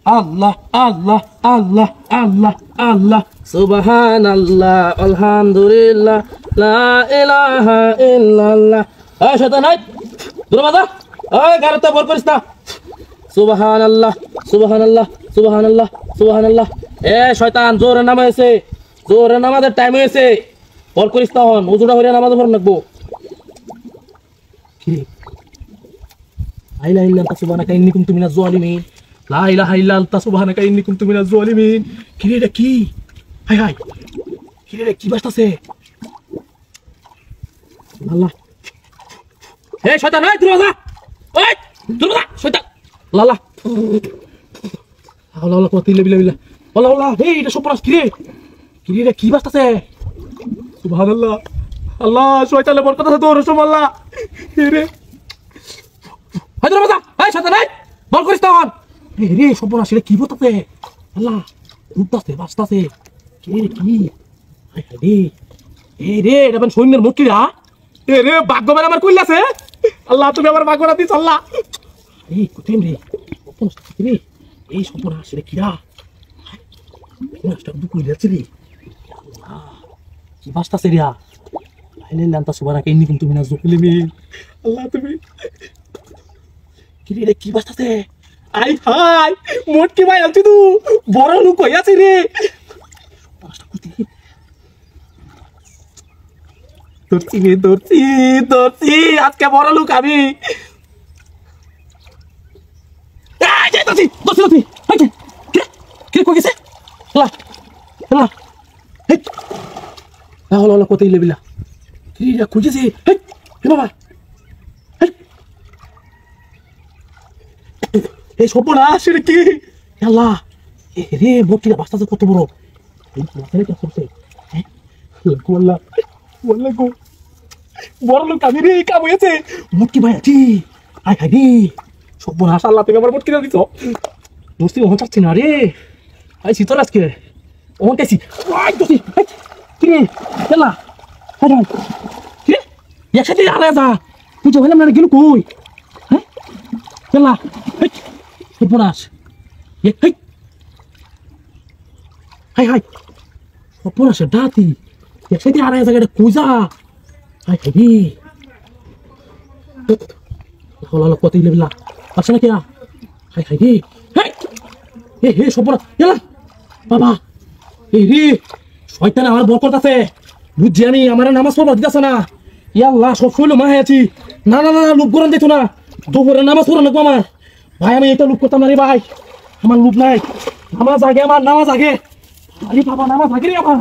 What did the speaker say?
আল্লাহ আল্লাহ আল্লাহ আল্লাহ আল্লাহ সুবহানাল্লাহ আলহামদুলিল্লাহ লা ইলাহা ইল্লাল্লাহ। এই শয়তান এই দরওয়াজা এই গারতে বল করিস না। সুবহানাল্লাহ সুবহানাল্লাহ সুবহানাল্লাহ সুবহানাল্লাহ। এ শয়তান জোরে নামাইছে, জোরে নামাজের টাইম হয়েছে, বল করিস না। হন ওজুটা হইরা নামাজ পড়ন লাগবো। কি লা ইলাহা ইল্লা আনতা সুবহানাকা ইন্নী কুনতু মিনাজ জালিমিন, লা ইলাহা ইল্লা আনতা সুবহানাকা ইন্নী কুনতু মিনাজ জালিমিন। কি রে কি হাই হাই কি রে কি বাজতাছে? আল্লাহ এই শয়তান এই দরওয়াজা ওই দরওয়াজা শয়তান লালা আল্লাহ আল্লাহ কত ইল্লা বিল্লাহ আল্লাহ আল্লাহ। এই এটা সব কি রে কি বাজতাছে? সুবহানাল্লাহ আল্লাহ শয়তানের বরকত আছে তোর সুবহানাল্লাহ। এই রে হাই দরওয়াজা এই শয়তান এই বল করিস তখন। এই রে সব আসলে কি বলতাছে? আল্লাহ উঠতাছে বাজতাছে কি রে কি হাই হাই রে। এই রে এটা ben সৈন্যের মুখ কি রা? এ রে ভাগ্যবান আমার কইলাছে। আল্লাহ তুমি আমার ভাগ্যটা দিছ আল্লাহ। এই কুতিম রে কোন রে এই সব আসলে কি রা? নষ্ট দুঃখ হইছে রে আল্লাহ কি বাজতাছে রে। আইলে আনতা সুবহানাকা ইন্নী কুনতু মিনাজ জালিমিন। আল্লাহ তুমি কি রে কি বাজতাছে? আই হাই মোটকি ভাই আলছি তু বড় লোক হইয়াছে রে। ধরছি আজকে বড় লোক আমি। কত লেবিলা খুঁজেছি বাবা। এই সব না আসলে কি আল্লাহ রে মোটকিটা বাস্তাছে কত বড় বড় লোক আমি রে কাম হয়েছে মুটকি ভাই আছি। আই হাই রে সব হাস আল্লাহ তুমি আমার মুটকি দিছ দোস্তি ওখান চাচ্ছি না রে। আইসি তোর আজকে ওখান চাইছি কিরে খেলা কিরে একসাথে আলা যা তুই যে হইলাম না গেল কই হ্যাঁ খেলা সর্বনাশ হাই হাই সর্বনাশের ডাতি একসাথে আড়াই জায়গাটা কুজা হাই হাই হলো কত লেবিলা আচ্ছা না কে হাই হাই রে হে হে সর্বনাশ এলা বাবা এই রে শয়তান আমার বরকত আছে বুঝছি আমি আমার নামাজ পড়বা দিতেছে না। ইয়াল্লাহ সব শৈল মা আছি না না না লোক গরম দিত না দুপুরে নামাজ পড়া লাগবো আমার ভাই। আমি এটা লোক করতাম না রে ভাই, আমার লোক নাই। নামাজ আগে আমার নামাজ আগে। আরে বাবা নামাজ আগে রে আমার।